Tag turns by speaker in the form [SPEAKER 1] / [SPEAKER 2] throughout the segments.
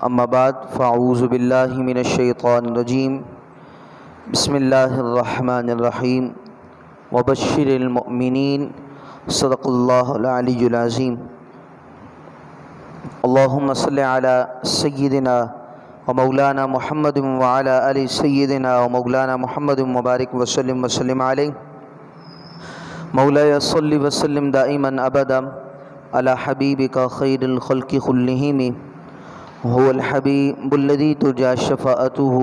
[SPEAKER 1] اما بعد فاعوذ باللہ من الشیطان الرجیم بسم اللہ الرحمن الرحیم وبشر المؤمنین صدق اللہ العلی العظیم اللہم صلی علی سیدنا ومولانا محمد وعلی آل سیدنا ومولانا محمد مبارک وسلم علیہ مولاي صل وسلم دائما ابدا على حبیبک خیر الخلق كلهم هو الحبیب الذی ترجى شفاعته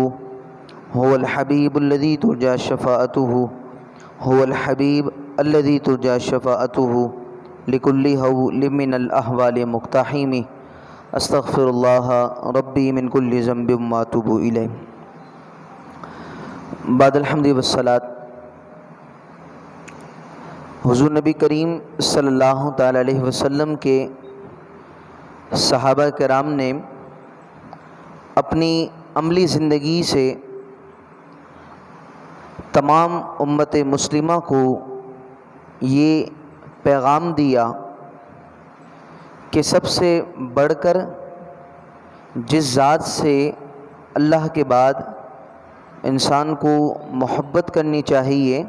[SPEAKER 1] هو الحبیب الذی ترجى شفاعته هو الحبیب الذی ترجى شفاعته لكل هول من الاحوال مقتحم استغفر اللہ ربی من كل ذنب واتوب الیہ۔ بعد الحمد والصلاۃ، حضور نبی کریم صلی اللہ تعالی علیہ وسلم کے صحابہ کرام نے اپنی عملی زندگی سے تمام امت مسلمہ کو یہ پیغام دیا کہ سب سے بڑھ کر جس ذات سے اللہ کے بعد انسان کو محبت کرنی چاہیے،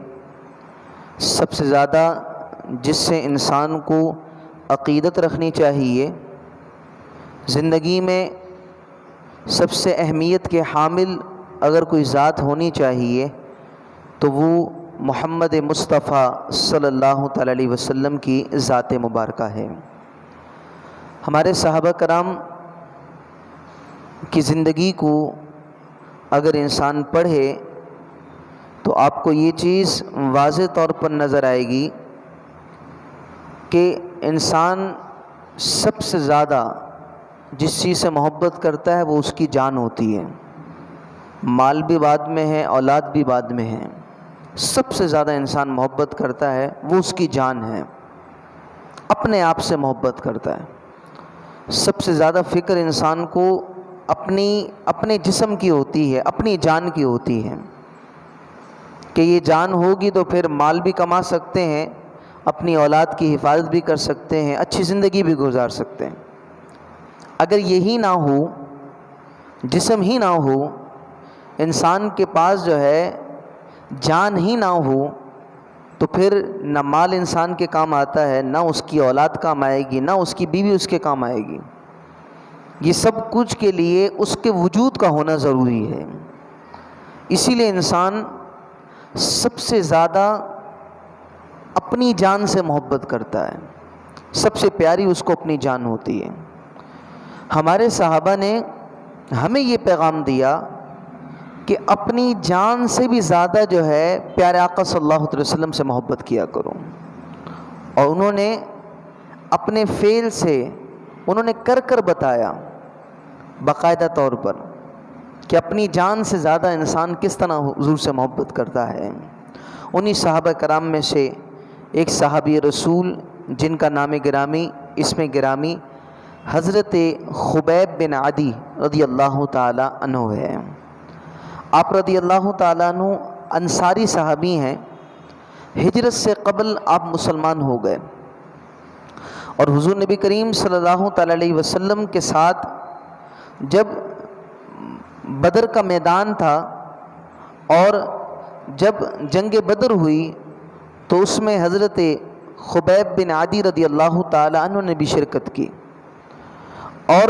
[SPEAKER 1] سب سے زیادہ جس سے انسان کو عقیدت رکھنی چاہیے، زندگی میں سب سے اہمیت کے حامل اگر کوئی ذات ہونی چاہیے تو وہ محمد مصطفیٰ صلی اللہ تعالی علیہ وسلم کی ذات مبارکہ ہے۔ ہمارے صحابہ کرام کی زندگی کو اگر انسان پڑھے تو آپ کو یہ چیز واضح طور پر نظر آئے گی کہ انسان سب سے زیادہ جس چیز سے محبت کرتا ہے وہ اس کی جان ہوتی ہے۔ مال بھی بعد میں ہے، اولاد بھی بعد میں ہے، سب سے زیادہ انسان محبت کرتا ہے وہ اس کی جان ہے، اپنے آپ سے محبت کرتا ہے۔ سب سے زیادہ فکر انسان کو اپنے جسم کی ہوتی ہے، اپنی جان کی ہوتی ہے کہ یہ جان ہوگی تو پھر مال بھی کما سکتے ہیں، اپنی اولاد کی حفاظت بھی کر سکتے ہیں، اچھی زندگی بھی گزار سکتے ہیں۔ اگر یہی نہ ہو، جسم ہی نہ ہو، انسان کے پاس جو ہے جان ہی نہ ہو تو پھر نہ مال انسان کے کام آتا ہے، نہ اس کی اولاد کام آئے گی، نہ اس کی بیوی اس کے کام آئے گی۔ یہ سب کچھ کے لیے اس کے وجود کا ہونا ضروری ہے۔ اسی لیے انسان سب سے زیادہ اپنی جان سے محبت کرتا ہے، سب سے پیاری اس کو اپنی جان ہوتی ہے۔ ہمارے صحابہ نے ہمیں یہ پیغام دیا کہ اپنی جان سے بھی زیادہ جو ہے پیارے آقا صلی اللہ علیہ وسلم سے محبت کیا کرو، اور انہوں نے اپنے فعل سے انہوں نے کر بتایا باقاعدہ طور پر کہ اپنی جان سے زیادہ انسان کس طرح حضور سے محبت کرتا ہے۔ انہی صحابہ کرام میں سے ایک صحابی رسول جن کا نام گرامی، اسم گرامی حضرت خبیب بن عدی رضی اللہ تعالی عنہ ہے۔ آپ رضی اللہ تعالیٰ عنہ انصاری صحابی ہیں، ہجرت سے قبل آپ مسلمان ہو گئے، اور حضور نبی کریم صلی اللہ تعالی علیہ وسلم کے ساتھ جب بدر کا میدان تھا اور جب جنگ بدر ہوئی تو اس میں حضرت خبیب بن عدی رضی اللہ تعالی عنہ نے بھی شرکت کی، اور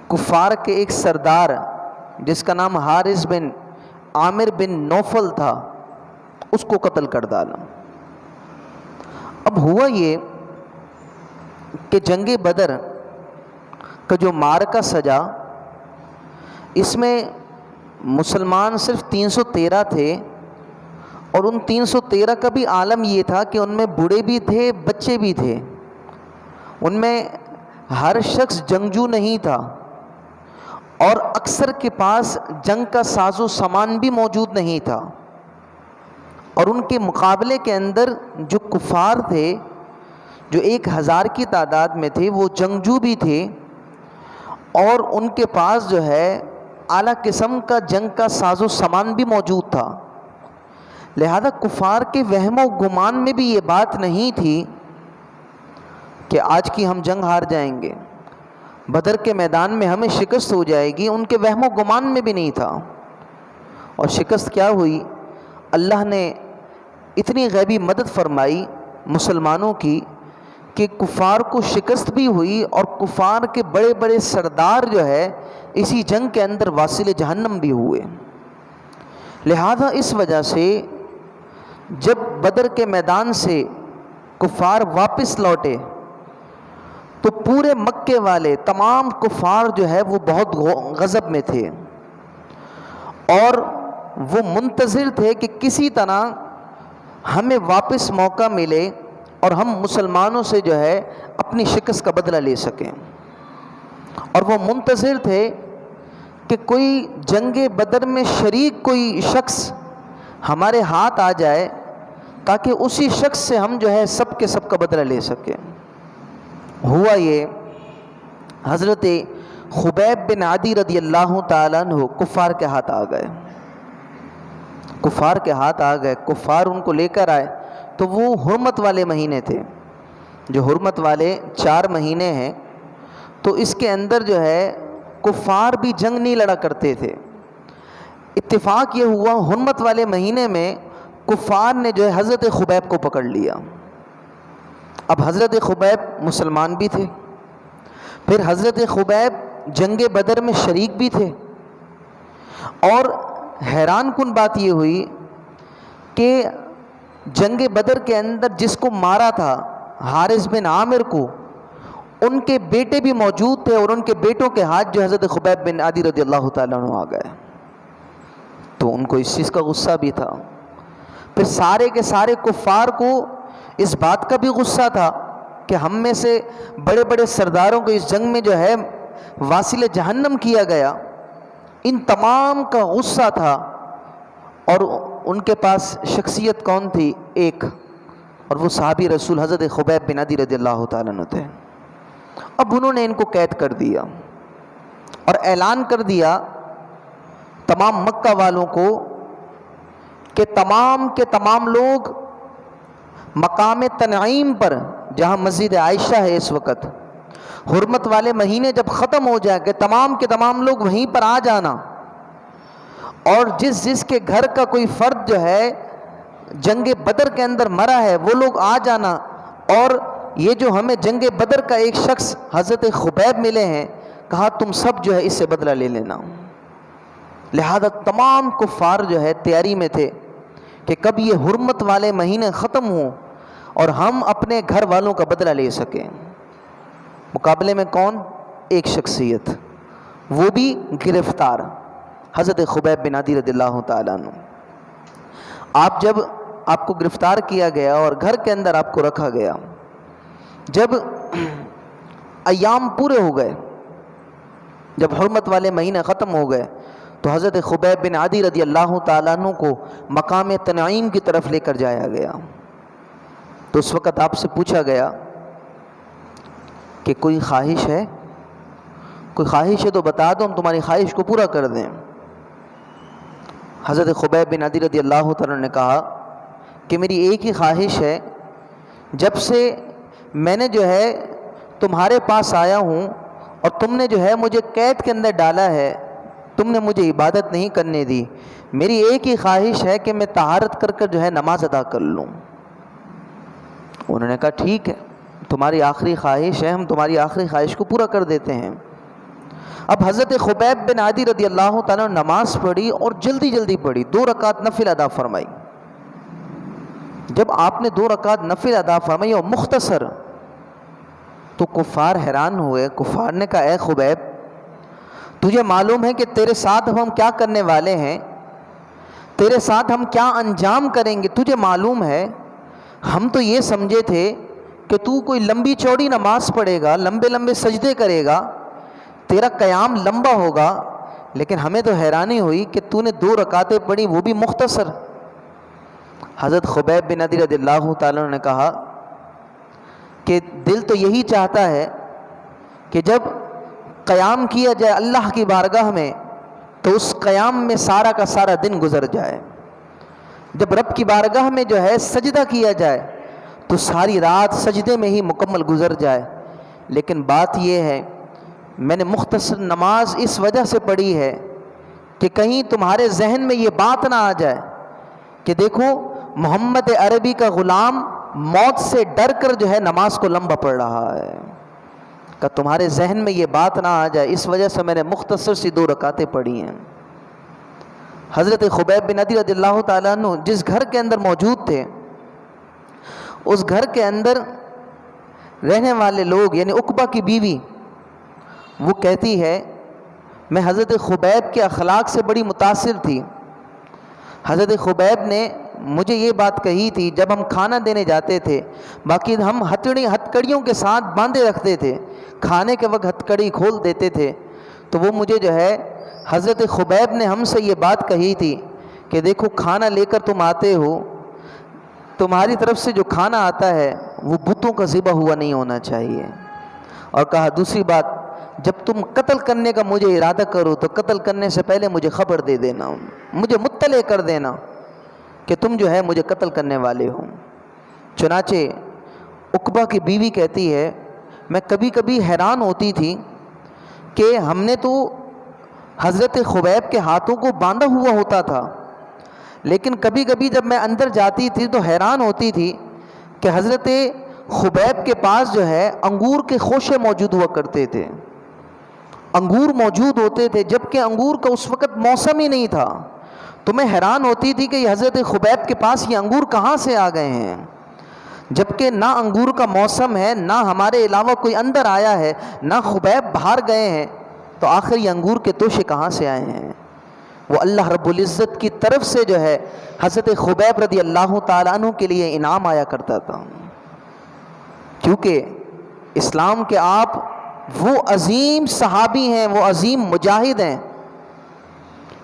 [SPEAKER 1] کفار کے ایک سردار جس کا نام حارث بن عامر بن نوفل تھا اس کو قتل کر ڈالا۔ اب ہوا یہ کہ جنگ بدر کا جو معرکہ سجا، اس میں مسلمان صرف 313 تھے، اور ان 313 کا بھی عالم یہ تھا کہ ان میں بوڑھے بھی تھے، بچے بھی تھے، ان میں ہر شخص جنگجو نہیں تھا، اور اکثر کے پاس جنگ کا ساز و سامان بھی موجود نہیں تھا، اور ان کے مقابلے کے اندر جو کفار تھے جو 1000 کی تعداد میں تھے وہ جنگجو بھی تھے، اور ان کے پاس جو ہے اعلیٰ قسم کا جنگ کا ساز و سامان بھی موجود تھا۔ لہذا کفار کے وہم و گمان میں بھی یہ بات نہیں تھی کہ آج کی ہم جنگ ہار جائیں گے، بدر کے میدان میں ہمیں شکست ہو جائے گی، ان کے وہم و گمان میں بھی نہیں تھا۔ اور شکست کیا ہوئی؟ اللہ نے اتنی غیبی مدد فرمائی مسلمانوں کی کہ کفار کو شکست بھی ہوئی، اور کفار کے بڑے بڑے سردار جو ہے اسی جنگ کے اندر واصل جہنم بھی ہوئے۔ لہذا اس وجہ سے جب بدر کے میدان سے کفار واپس لوٹے تو پورے مکے والے تمام کفار جو ہے وہ بہت غضب میں تھے، اور وہ منتظر تھے کہ کسی طرح ہمیں واپس موقع ملے اور ہم مسلمانوں سے جو ہے اپنی شکست کا بدلہ لے سکیں۔ اور وہ منتظر تھے کہ کوئی جنگ بدر میں شریک کوئی شخص ہمارے ہاتھ آ جائے تاکہ اسی شخص سے ہم جو ہے سب کے سب کا بدلہ لے سکیں۔ ہوا یہ، حضرت خبیب بن عدی رضی اللہ تعالیٰ عنہ کفار کے ہاتھ آ گئے، کفار کے ہاتھ آ گئے، کفار ان کو لے کر آئے۔ تو وہ حرمت والے مہینے تھے، جو حرمت والے 4 مہینے ہیں، تو اس کے اندر جو ہے کفار بھی جنگ نہیں لڑا کرتے تھے۔ اتفاق یہ ہوا حرمت والے مہینے میں کفار نے جو ہے حضرت خبیب کو پکڑ لیا۔ اب حضرت خبیب مسلمان بھی تھے، پھر حضرت خبیب جنگ بدر میں شریک بھی تھے، اور حیران کن بات یہ ہوئی کہ جنگ بدر کے اندر جس کو مارا تھا حارث بن عامر کو، ان کے بیٹے بھی موجود تھے، اور ان کے بیٹوں کے ہاتھ جو حضرت خبیب بن عدی رضی اللہ تعالیٰ عنہ آ گئے۔ تو ان کو اس چیز کا غصہ بھی تھا۔ پھر سارے کے سارے کفار کو اس بات کا بھی غصہ تھا کہ ہم میں سے بڑے بڑے سرداروں کو اس جنگ میں جو ہے واصل جہنم کیا گیا۔ ان تمام کا غصہ تھا، اور ان کے پاس شخصیت کون تھی؟ ایک، اور وہ صحابی رسول حضرت خبیب بن عدی رضی اللہ تعالیٰ عنہ تھے۔ اب انہوں نے ان کو قید کر دیا اور اعلان کر دیا تمام مکہ والوں کو کہ تمام کے تمام لوگ مقام تنعیم پر، جہاں مسجد عائشہ ہے اس وقت، حرمت والے مہینے جب ختم ہو جائے کہ تمام کے تمام لوگ وہیں پر آ جانا، اور جس جس کے گھر کا کوئی فرد جو ہے جنگ بدر کے اندر مرا ہے وہ لوگ آ جانا، اور یہ جو ہمیں جنگ بدر کا ایک شخص حضرت خبیب ملے ہیں، کہا تم سب جو ہے اس سے بدلہ لے لینا۔ لہذا تمام کفار جو ہے تیاری میں تھے کہ کب یہ حرمت والے مہینے ختم ہوں اور ہم اپنے گھر والوں کا بدلہ لے سکیں۔ مقابلے میں کون؟ ایک شخصیت، وہ بھی گرفتار، حضرت خبیب بن عدی رضی اللہ تعالیٰ عنہ۔ جب آپ کو گرفتار کیا گیا اور گھر کے اندر آپ کو رکھا گیا، جب ایام پورے ہو گئے، جب حرمت والے مہینے ختم ہو گئے، تو حضرت خبیب بن عدی رضی اللہ تعالیٰ عنہ کو مقام تنعیم کی طرف لے کر جایا گیا۔ تو اس وقت آپ سے پوچھا گیا کہ کوئی خواہش ہے، کوئی خواہش ہے تو بتا دو، ہم تمہاری خواہش کو پورا کر دیں۔ حضرت خبیب بن عدی رضی اللہ تعالیٰ نے کہا کہ میری ایک ہی خواہش ہے، جب سے میں نے جو ہے تمہارے پاس آیا ہوں اور تم نے جو ہے مجھے قید کے اندر ڈالا ہے، تم نے مجھے عبادت نہیں کرنے دی، میری ایک ہی خواہش ہے کہ میں طہارت کر جو ہے نماز ادا کر لوں۔ انہوں نے کہا ٹھیک ہے، تمہاری آخری خواہش ہے، ہم تمہاری آخری خواہش کو پورا کر دیتے ہیں۔ اب حضرت خبیب بن عدی رضی اللہ تعالیٰ نے نماز پڑھی اور جلدی جلدی پڑھی، 2 رکعت نفل ادا فرمائی۔ جب آپ نے 2 رکعت نفل ادا فرمائی اور مختصر، تو کفار حیران ہوئے۔ کفار نے کہا اے خبیب، تجھے معلوم ہے کہ تیرے ساتھ ہم کیا کرنے والے ہیں، تیرے ساتھ ہم کیا انجام کریں گے، تجھے معلوم ہے؟ ہم تو یہ سمجھے تھے کہ تو کوئی لمبی چوڑی نماز پڑھے گا، لمبے لمبے سجدے کرے گا، تیرا قیام لمبا ہوگا، لیکن ہمیں تو حیرانی ہوئی کہ تو نے 2 رکعتیں پڑھی، وہ بھی مختصر۔ حضرت خبیب بن عدی رضی اللہ تعالیٰ نے کہا کہ دل تو یہی چاہتا ہے کہ جب قیام کیا جائے اللہ کی بارگاہ میں تو اس قیام میں سارا کا سارا دن گزر جائے، جب رب کی بارگاہ میں جو ہے سجدہ کیا جائے تو ساری رات سجدے میں ہی مکمل گزر جائے۔ لیکن بات یہ ہے میں نے مختصر نماز اس وجہ سے پڑھی ہے کہ کہیں تمہارے ذہن میں یہ بات نہ آ جائے کہ دیکھو محمد عربی کا غلام موت سے ڈر کر جو ہے نماز کو لمبا پڑھ رہا ہے، کہ تمہارے ذہن میں یہ بات نہ آ جائے، اس وجہ سے میں نے مختصر سی 2 رکعتیں پڑھی ہیں۔ حضرت خبیب بن عدی رضی اللہ تعالیٰ عنہ جس گھر کے اندر موجود تھے، اس گھر کے اندر رہنے والے لوگ یعنی عقبہ کی بیوی وہ کہتی ہے میں حضرت خبیب کے اخلاق سے بڑی متاثر تھی۔ حضرت خبیب نے مجھے یہ بات کہی تھی، جب ہم کھانا دینے جاتے تھے، باقی ہم ہتھکڑیوں کے ساتھ باندھے رکھتے تھے، کھانے کے وقت ہتھکڑی کھول دیتے تھے، تو وہ مجھے جو ہے حضرت خبیب نے ہم سے یہ بات کہی تھی کہ دیکھو کھانا لے کر تم آتے ہو، تمہاری طرف سے جو کھانا آتا ہے وہ بتوں کا ذبح ہوا نہیں ہونا چاہیے۔ اور کہا دوسری بات، جب تم قتل کرنے کا مجھے ارادہ کرو تو قتل کرنے سے پہلے مجھے خبر دے دینا، مجھے مطلع کر دینا کہ تم جو ہے مجھے قتل کرنے والے ہو۔ چنانچہ عقبہ کی بیوی کہتی ہے میں کبھی کبھی حیران ہوتی تھی کہ ہم نے تو حضرت خبیب کے ہاتھوں کو باندھا ہوا ہوتا تھا، لیکن کبھی کبھی جب میں اندر جاتی تھی تو حیران ہوتی تھی کہ حضرت خبیب کے پاس جو ہے انگور کے خوشے موجود ہوا کرتے تھے، انگور موجود ہوتے تھے، جبکہ انگور کا اس وقت موسم ہی نہیں تھا۔ تو میں حیران ہوتی تھی کہ یہ حضرت خبیب کے پاس یہ انگور کہاں سے آ گئے ہیں، جبکہ نہ انگور کا موسم ہے، نہ ہمارے علاوہ کوئی اندر آیا ہے، نہ خبیب باہر گئے ہیں، تو آخر یہ انگور کے توشے کہاں سے آئے ہیں؟ وہ اللہ رب العزت کی طرف سے جو ہے حضرت خبیب رضی اللہ تعالیٰ عنہ کے لیے انعام آیا کرتا تھا، کیونکہ اسلام کے آپ وہ عظیم صحابی ہیں، وہ عظیم مجاہد ہیں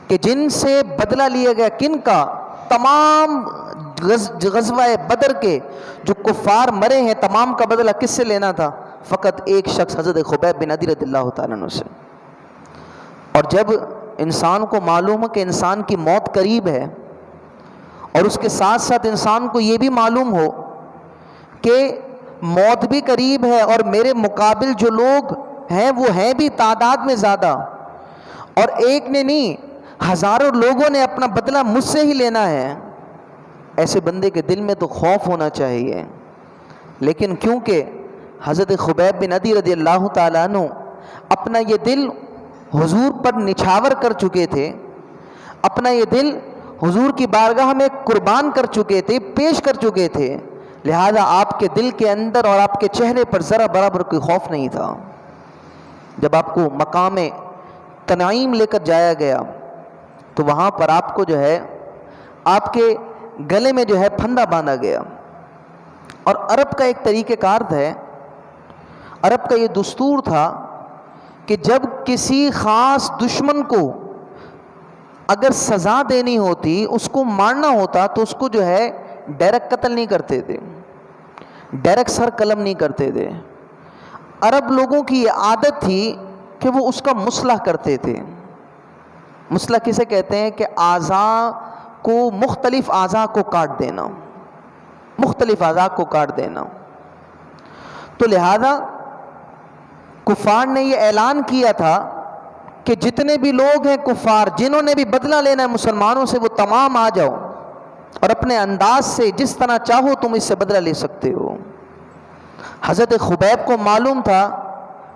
[SPEAKER 1] کہ جن سے بدلہ لیا گیا، کن کا؟ تمام غزوہ بدر کے جو کفار مرے ہیں تمام کا بدلہ کس سے لینا تھا؟ فقط ایک شخص حضرت خبیب بن عدی رضی اللہ تعالیٰ عنہ سے۔ اور جب انسان کو معلوم ہے کہ انسان کی موت قریب ہے، اور اس کے ساتھ ساتھ انسان کو یہ بھی معلوم ہو کہ موت بھی قریب ہے اور میرے مقابل جو لوگ ہیں وہ ہیں بھی تعداد میں زیادہ، اور ایک نے نہیں ہزاروں لوگوں نے اپنا بدلہ مجھ سے ہی لینا ہے، ایسے بندے کے دل میں تو خوف ہونا چاہیے۔ لیکن کیونکہ حضرت خبیب بن عدی رضی اللہ تعالیٰ عنہ اپنا یہ دل حضور پر نچھاور کر چکے تھے، اپنا یہ دل حضور کی بارگاہ میں قربان کر چکے تھے، پیش کر چکے تھے، لہذا آپ کے دل کے اندر اور آپ کے چہرے پر ذرا برابر کوئی خوف نہیں تھا۔ جب آپ کو مقام تنعیم لے کر جایا گیا تو وہاں پر آپ کو جو ہے آپ کے گلے میں جو ہے پھندا باندھا گیا، اور عرب کا ایک طریقہ کار ہے، عرب کا یہ دستور تھا کہ جب کسی خاص دشمن کو اگر سزا دینی ہوتی، اس کو مارنا ہوتا، تو اس کو جو ہے ڈائریکٹ قتل نہیں کرتے تھے، ڈائریکٹ سر قلم نہیں کرتے تھے۔ عرب لوگوں کی یہ عادت تھی کہ وہ اس کا مصلح کرتے تھے۔ مصلح کسے کہتے ہیں؟ کہ اعضاء کو، مختلف اعضاء کو کاٹ دینا، مختلف اعضاء کو کاٹ دینا۔ تو لہذا کفار نے یہ اعلان کیا تھا کہ جتنے بھی لوگ ہیں کفار، جنہوں نے بھی بدلہ لینا ہے مسلمانوں سے، وہ تمام آ جاؤ، اور اپنے انداز سے جس طرح چاہو تم اس سے بدلہ لے سکتے ہو۔ حضرت خبیب کو معلوم تھا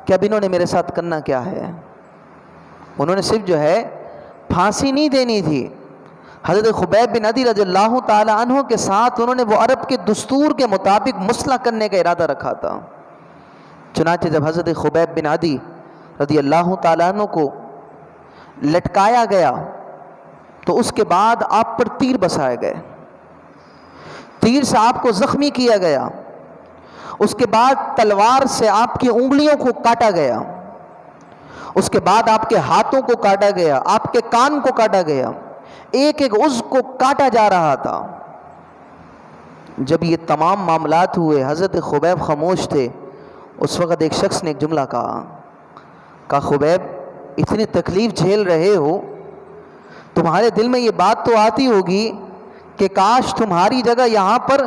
[SPEAKER 1] کہ اب انہوں نے میرے ساتھ کرنا کیا ہے، انہوں نے صرف جو ہے پھانسی نہیں دینی تھی، حضرت خبیب بن عدی رضی اللہ تعالی عنہ کے ساتھ انہوں نے وہ عرب کے دستور کے مطابق مصلح کرنے کا ارادہ رکھا تھا۔ چنانچہ جب حضرت خبیب بن عدی رضی اللہ تعالیٰ عنہ کو لٹکایا گیا تو اس کے بعد آپ پر تیر بسائے گئے، تیر سے آپ کو زخمی کیا گیا، اس کے بعد تلوار سے آپ کی انگلیوں کو کاٹا گیا، اس کے بعد آپ کے ہاتھوں کو کاٹا گیا، آپ کے کان کو کاٹا گیا، ایک ایک عضو کو کاٹا جا رہا تھا۔ جب یہ تمام معاملات ہوئے، حضرت خبیب خاموش تھے۔ اس وقت ایک شخص نے ایک جملہ کہا خبیب اتنی تکلیف جھیل رہے ہو، تمہارے دل میں یہ بات تو آتی ہوگی کہ کاش تمہاری جگہ یہاں پر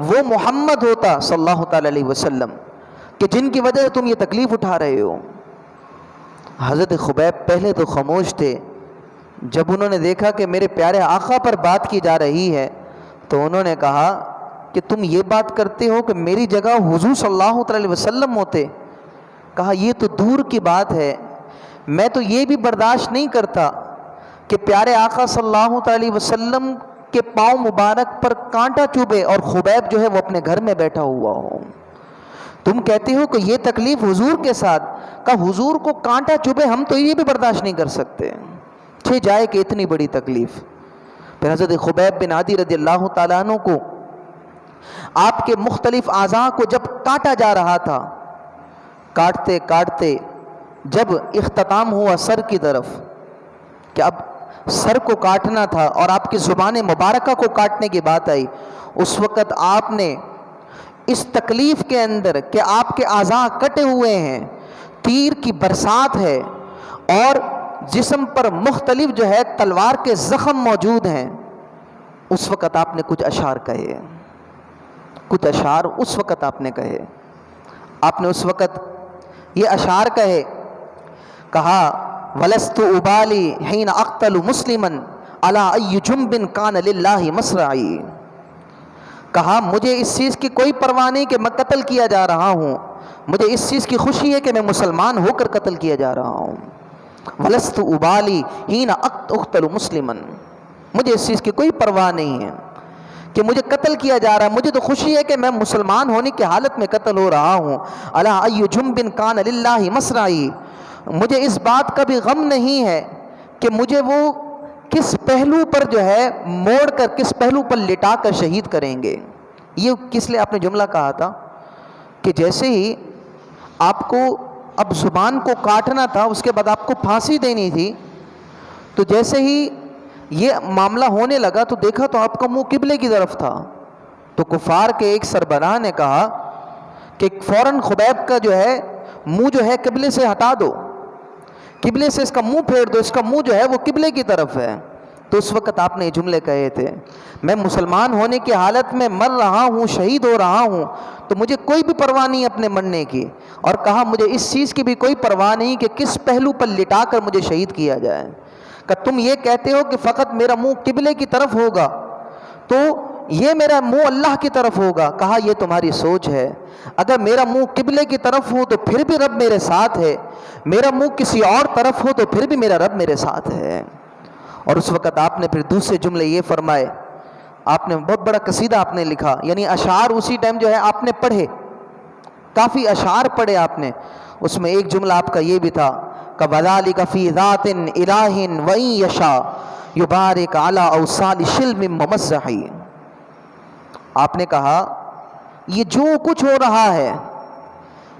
[SPEAKER 1] وہ محمد ہوتا صلی اللہ تعالی علیہ وسلم کہ جن کی وجہ سے تم یہ تکلیف اٹھا رہے ہو۔ حضرت خبیب پہلے تو خاموش تھے، جب انہوں نے دیکھا کہ میرے پیارے آقا پر بات کی جا رہی ہے تو انہوں نے کہا کہ تم یہ بات کرتے ہو کہ میری جگہ حضور صلی اللہ علیہ وسلم ہوتے؟ کہا یہ تو دور کی بات ہے، میں تو یہ بھی برداشت نہیں کرتا کہ پیارے آقا صلی اللہ علیہ وسلم کے پاؤں مبارک پر کانٹا چبھے اور خبیب جو ہے وہ اپنے گھر میں بیٹھا ہوا ہو۔ تم کہتے ہو کہ یہ تکلیف حضور کے ساتھ، کہا حضور کو کانٹا چبھے ہم تو یہ بھی برداشت نہیں کر سکتے، چھ جائے کہ اتنی بڑی تکلیف۔ پھر حضرت خبیب بن عادی رضی اللہ تعالیٰ عنہ کو آپ کے مختلف اعضاء کو جب کاٹا جا رہا تھا، کاٹتے کاٹتے جب اختتام ہوا سر کی طرف کہ اب سر کو کاٹنا تھا اور آپ کی زبان مبارکہ کو کاٹنے کی بات آئی، اس وقت آپ نے اس تکلیف کے اندر کہ آپ کے اعضاء کٹے ہوئے ہیں، تیر کی برسات ہے اور جسم پر مختلف جو ہے تلوار کے زخم موجود ہیں، اس وقت آپ نے کچھ اشعار کہے، کچھ اشعار اس وقت آپ نے کہے۔ آپ نے اس وقت یہ اشعار کہے، کہا وَلَسْتُ أُبَالِي حِينَ أَقْتَلُ مُسْلِمًا عَلَىٰ أَيِّ جُنْبٍ كَانَ لِلَّهِ مَصْرَعِي، کہا مجھے اس چیز کی کوئی پرواہ نہیں کہ میں قتل کیا جا رہا ہوں، مجھے اس چیز کی خوشی ہے کہ میں مسلمان ہو کر قتل کیا جا رہا ہوں۔ وَلَسْتُ أُبَالِي حِينَ أَقْتَلُ مُسْلِمًا، مجھے اس چیز کی کوئی پرواہ نہیں ہے کہ مجھے قتل کیا جا رہا ہے، مجھے تو خوشی ہے کہ میں مسلمان ہونے کی حالت میں قتل ہو رہا ہوں۔ عَلَىٰ أَيِّ جُنْبٍ كَانَ لِلَّهِ مَصْرَعِي، مجھے اس بات کا بھی غم نہیں ہے کہ مجھے وہ کس پہلو پر جو ہے موڑ کر، کس پہلو پر لٹا کر شہید کریں گے۔ یہ کس لیے آپ نے جملہ کہا تھا کہ جیسے ہی آپ کو اب زبان کو کاٹنا تھا، اس کے بعد آپ کو پھانسی دینی تھی، تو جیسے ہی یہ معاملہ ہونے لگا تو دیکھا تو آپ کا منہ قبلے کی طرف تھا، تو کفار کے ایک سربراہ نے کہا کہ فوراً خبیب کا جو ہے منہ جو ہے قبلے سے ہٹا دو، قبلے سے اس کا منہ پھیر دو، اس کا منہ جو ہے وہ قبلے کی طرف ہے۔ تو اس وقت آپ نے یہ جملے کہے تھے، میں مسلمان ہونے کی حالت میں مر رہا ہوں، شہید ہو رہا ہوں، تو مجھے کوئی بھی پرواہ نہیں اپنے مرنے کی، اور کہا مجھے اس چیز کی بھی کوئی پرواہ نہیں کہ کس پہلو پر لٹا کر مجھے شہید کیا جائے۔ کہ تم یہ کہتے ہو کہ فقط میرا منہ قبلے کی طرف ہوگا تو یہ میرا منہ اللہ کی طرف ہوگا، کہا یہ تمہاری سوچ ہے، اگر میرا منہ قبلے کی طرف ہو تو پھر بھی رب میرے ساتھ ہے، میرا منہ کسی اور طرف ہو تو پھر بھی میرا رب میرے ساتھ ہے۔ اور اس وقت آپ نے پھر دوسرے جملے یہ فرمائے، آپ نے بہت بڑا قصیدہ آپ نے لکھا، یعنی اشعار اسی ٹائم جو ہے آپ نے پڑھے، کافی اشعار پڑھے آپ نے، اس میں ایک جملہ آپ کا یہ بھی تھا کہ وَذَلِكَ فِي ذَاتٍ إِلَٰهٍ وَإِن يَشَاء يُبَارِكَ عَلَىٰ أَوْصَالِ شِلْمٍ مُمَزَّحٍ، آپ نے کہا یہ جو کچھ ہو رہا ہے،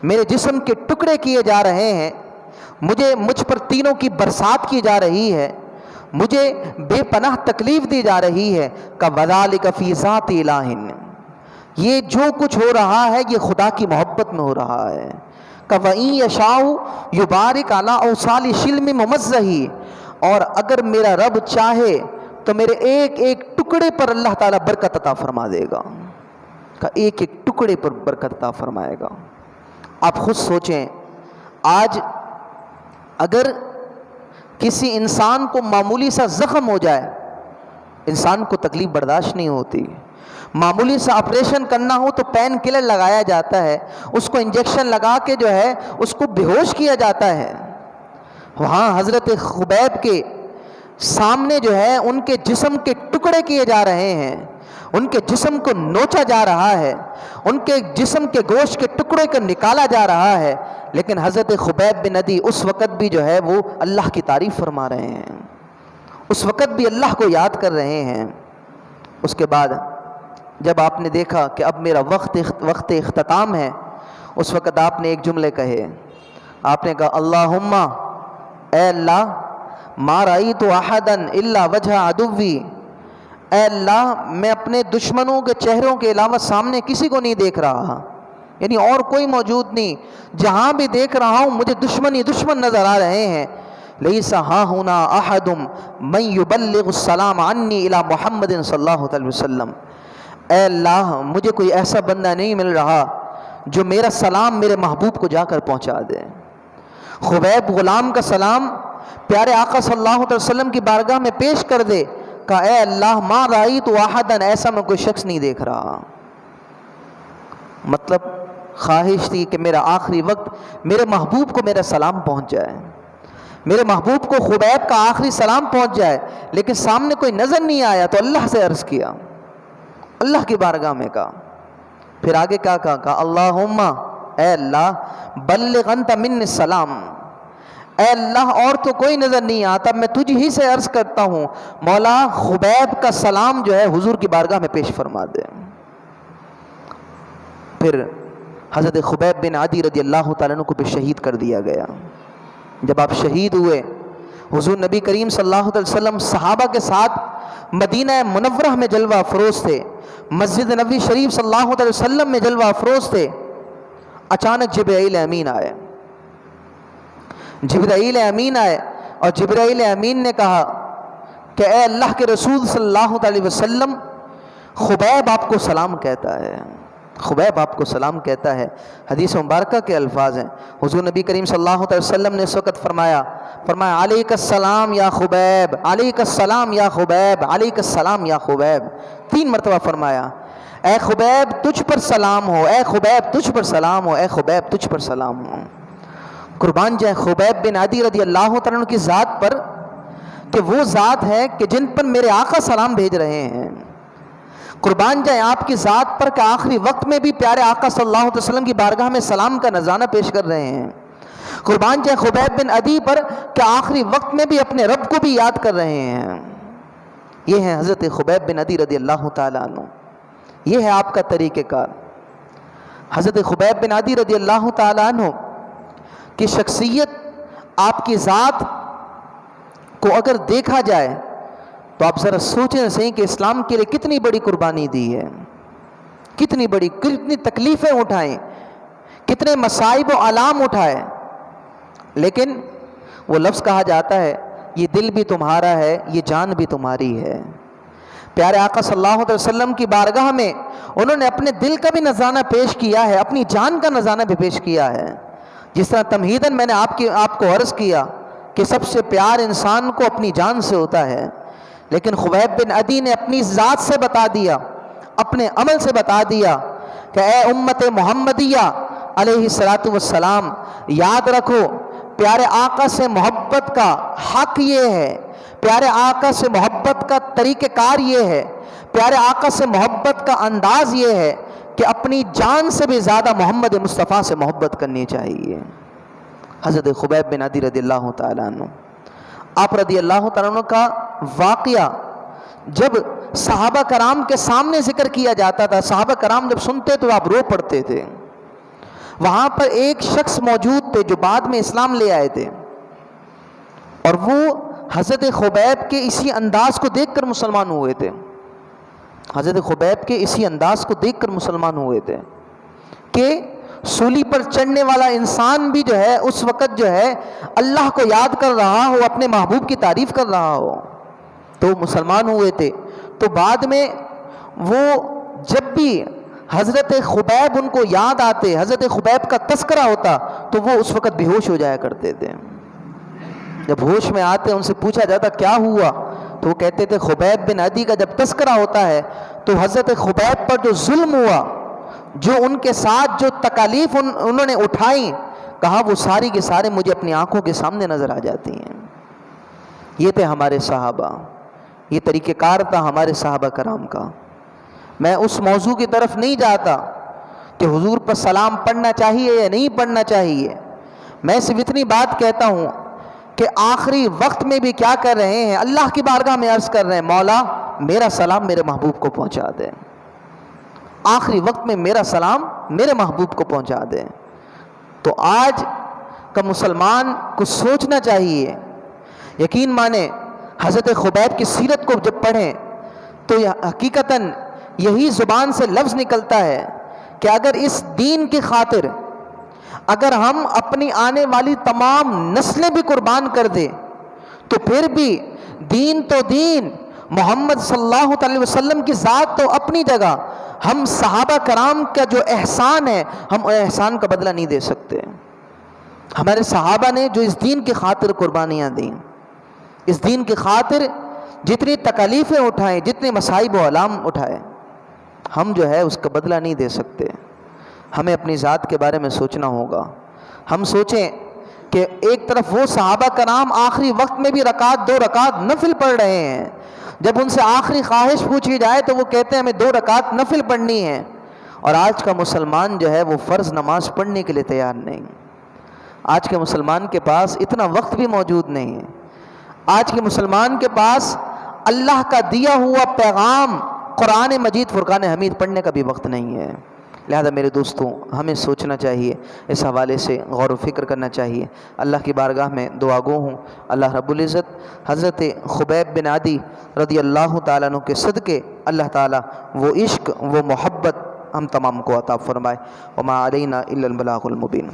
[SPEAKER 1] میرے جسم کے ٹکڑے کیے جا رہے ہیں، مجھ پر تینوں کی برسات کی جا رہی ہے، مجھے بے پناہ تکلیف دی جا رہی ہے، کہ وَذَلِكَ فِي ذَاتِ إِلَٰهٍ، یہ جو کچھ ہو رہا ہے یہ خدا کی محبت میں ہو رہا ہے، کہ وَإِن يَشَاءُ يُبَارِكَ عَلَىٰ أَوْصَالِ شِلْمٍ مُمَزَّحٍ، اور اگر میرا رب چاہے تو میرے ایک ایک ٹکڑے پر اللہ تعالیٰ برکت عطا فرما دے گا، کہ ایک ایک ٹکڑے پر برکت عطا فرمائے گا۔ آپ خود سوچیں، آج اگر کسی انسان کو معمولی سا زخم ہو جائے، انسان کو تکلیف برداشت نہیں ہوتی، معمولی سا آپریشن کرنا ہو تو پین کلر لگایا جاتا ہے، اس کو انجیکشن لگا کے جو ہے اس کو بے ہوش کیا جاتا ہے۔ وہاں حضرت خبیب کے سامنے جو ہے ان کے جسم کے ٹکڑے کیے جا رہے ہیں، ان کے جسم کو نوچا جا رہا ہے، ان کے جسم کے گوشت کے ٹکڑے کو نکالا جا رہا ہے، لیکن حضرت خبیب بن عدی اس وقت بھی جو ہے وہ اللہ کی تعریف فرما رہے ہیں، اس وقت بھی اللہ کو یاد کر رہے ہیں۔ اس کے بعد جب آپ نے دیکھا کہ اب میرا وقت اختتام ہے، اس وقت آپ نے ایک جملے کہے، آپ نے کہا اللہم، اے اللہ، ما رأیت احدا الا وجہ عدوی، اے اللہ میں اپنے دشمنوں کے چہروں کے علاوہ سامنے کسی کو نہیں دیکھ رہا، یعنی اور کوئی موجود نہیں، جہاں بھی دیکھ رہا ہوں مجھے دشمن ہی دشمن نظر آ رہے ہیں۔ لیس ہاں ہونا احد من یبلغ السلام عنی الی محمد صلی اللہ علیہ وسلم، اے اللہ مجھے کوئی ایسا بندہ نہیں مل رہا جو میرا سلام میرے محبوب کو جا کر پہنچا دے۔ خبیب غلام کا سلام پیارے آقا صلی اللہ علیہ وسلم کی بارگاہ میں پیش کر دے، کہا اے اللہ ما رأیت احدا، ایسا میں کوئی شخص نہیں دیکھ رہا. مطلب خواہش تھی کہ میرا آخری وقت میرے محبوب کو میرا سلام پہنچ جائے، میرے محبوب کو خبیب کا آخری سلام پہنچ جائے. لیکن سامنے کوئی نظر نہیں آیا تو اللہ سے عرض کیا، اللہ کی بارگاہ میں کہا. پھر آگے کیا کہا اللہم، اے اللہ بلغ انت من السلام، اے اللہ اور تو کوئی نظر نہیں آتا، میں تجھ ہی سے عرض کرتا ہوں مولا خبیب کا سلام جو ہے حضور کی بارگاہ میں پیش فرما دے. پھر حضرت خبیب بن عدی رضی اللہ تعالیٰ عنہ کو بھی شہید کر دیا گیا. جب آپ شہید ہوئے، حضور نبی کریم صلی اللہ علیہ وسلم صحابہ کے ساتھ مدینہ منورہ میں جلوہ افروز تھے، مسجد نبوی شریف صلی اللہ علیہ وسلم میں جلوہ افروز تھے. اچانک جبرائیل امین آئے، جبرائیل امین آئے اور جبرائیل امین نے کہا کہ اے اللہ کے رسول صلی اللہ علیہ وسلم، خبیب آپ کو سلام کہتا ہے، خبیب آپ کو سلام کہتا ہے. حدیث مبارکہ کے الفاظ ہیں، حضور نبی کریم صلی اللہ علیہ وسلم نے اس وقت فرمایا علیک السلام یا خبیب، علیک السلام یا خبیب، علیک السلام یا خبیب. 3 مرتبہ فرمایا اے خبیب تجھ پر سلام ہو، اے خبیب تجھ پر سلام ہو، اے خبیب تجھ پر سلام ہو. قربان جائے خبیب بن عدی رضی اللہ تعالیٰ عنہ کی ذات پر کہ وہ ذات ہے کہ جن پر میرے آقا سلام بھیج رہے ہیں. قربان جائے آپ کی ذات پر کہ آخری وقت میں بھی پیارے آقا صلی اللہ علیہ وسلم کی بارگاہ میں سلام کا نذرانہ پیش کر رہے ہیں. قربان جائے خبیب بن عدی پر کہ آخری وقت میں بھی اپنے رب کو بھی یاد کر رہے ہیں. یہ ہے حضرت خبیب بن عدی رضی اللہ تعالیٰ عنہ، یہ ہے آپ کا طریقہ کار. حضرت خبیب بن عدی رضی اللہ تعالیٰ عنہ کی شخصیت، آپ کی ذات کو اگر دیکھا جائے تو آپ ذرا سوچیں صحیح کہ اسلام کے لیے کتنی بڑی قربانی دی ہے، کتنی تکلیفیں اٹھائیں، کتنے مصائب و آلام اٹھائے. لیکن وہ لفظ کہا جاتا ہے یہ دل بھی تمہارا ہے، یہ جان بھی تمہاری ہے. پیارے آقا صلی اللہ علیہ وسلم کی بارگاہ میں انہوں نے اپنے دل کا بھی نذرانہ پیش کیا ہے، اپنی جان کا نذرانہ بھی پیش کیا ہے. جس طرح تمہیداً میں نے آپ کو عرض کیا کہ سب سے پیار انسان کو اپنی جان سے ہوتا ہے، لیکن خبیب بن عدی نے اپنی ذات سے بتا دیا، اپنے عمل سے بتا دیا کہ اے امت محمدیہ علیہ الصلاۃ والسلام، یاد رکھو پیارے آقا سے محبت کا حق یہ ہے، پیارے آقا سے محبت کا طریقہ کار یہ ہے، پیارے آقا سے محبت کا انداز یہ ہے کہ اپنی جان سے بھی زیادہ محمد مصطفیٰ سے محبت کرنی چاہیے. حضرت خبیب بن عدی رضی اللہ تعالیٰ عنہ، آپ رضی اللہ تعالیٰ عنہ کا واقعہ جب صحابہ کرام کے سامنے ذکر کیا جاتا تھا، صحابہ کرام جب سنتے تو آپ رو پڑتے تھے. وہاں پر ایک شخص موجود تھے جو بعد میں اسلام لے آئے تھے، اور وہ حضرت خبیب کے اسی انداز کو دیکھ کر مسلمان ہوئے تھے. حضرت خبیب کے اسی انداز کو دیکھ کر مسلمان ہوئے تھے کہ سولی پر چڑھنے والا انسان بھی جو ہے اس وقت جو ہے اللہ کو یاد کر رہا ہو، اپنے محبوب کی تعریف کر رہا ہو، تو مسلمان ہوئے تھے. تو بعد میں وہ جب بھی حضرت خبیب ان کو یاد آتے، حضرت خبیب کا تذکرہ ہوتا تو وہ اس وقت بے ہوش ہو جایا کرتے تھے. جب ہوش میں آتے ان سے پوچھا جاتا کیا ہوا تو وہ کہتے تھے خبیب بن عدی کا جب تذکرہ ہوتا ہے تو حضرت خبیب پر جو ظلم ہوا، جو ان کے ساتھ جو تکالیف انہوں نے اٹھائیں، کہا وہ ساری کے سارے مجھے اپنی آنکھوں کے سامنے نظر آ جاتی ہیں. یہ تھے ہمارے صحابہ، یہ طریقہ کار تھا ہمارے صحابہ کرام کا. میں اس موضوع کی طرف نہیں جاتا کہ حضور پر سلام پڑھنا چاہیے یا نہیں پڑھنا چاہیے. میں صرف اتنی بات کہتا ہوں کہ آخری وقت میں بھی کیا کر رہے ہیں، اللہ کی بارگاہ میں عرض کر رہے ہیں مولا میرا سلام میرے محبوب کو پہنچا دے. آخری وقت میں میرا سلام میرے محبوب کو پہنچا دے. تو آج کا مسلمان کو سوچنا چاہیے. یقین مانے حضرت خبیب کی سیرت کو جب پڑھیں تو حقیقتاً یہی زبان سے لفظ نکلتا ہے کہ اگر اس دین کی خاطر اگر ہم اپنی آنے والی تمام نسلیں بھی قربان کر دیں تو پھر بھی دین تو دین، محمد صلی اللہ علیہ وسلم کی ذات تو اپنی جگہ، ہم صحابہ کرام کا جو احسان ہے ہم احسان کا بدلہ نہیں دے سکتے. ہمارے صحابہ نے جو اس دین کی خاطر قربانیاں دیں، اس دین کی خاطر جتنی تکالیفیں اٹھائیں، جتنے مصائب و آلام اٹھائے، ہم جو ہے اس کا بدلہ نہیں دے سکتے۔ ہمیں اپنی ذات کے بارے میں سوچنا ہوگا۔ ہم سوچیں کہ ایک طرف وہ صحابہ کرام آخری وقت میں بھی رکعت 2 رکعت نفل پڑھ رہے ہیں، جب ان سے آخری خواہش پوچھی جائے تو وہ کہتے ہیں ہمیں 2 رکعت نفل پڑھنی ہے، اور آج کا مسلمان جو ہے وہ فرض نماز پڑھنے کے لیے تیار نہیں۔ آج کے مسلمان کے پاس اتنا وقت بھی موجود نہیں ہے۔ آج کے مسلمان کے پاس اللہ کا دیا ہوا پیغام قرآن مجید فرقان حمید پڑھنے کا بھی وقت نہیں ہے۔ لہذا میرے دوستوں، ہمیں سوچنا چاہیے، اس حوالے سے غور و فکر کرنا چاہیے۔ اللہ کی بارگاہ میں دعا گو ہوں، اللہ رب العزت حضرت خبیب بن عدی رضی اللہ تعالیٰ عنہ کے صدقے اللہ تعالیٰ وہ عشق، وہ محبت ہم تمام کو عطا فرمائے۔ وما علینا الا البلاغ المبین۔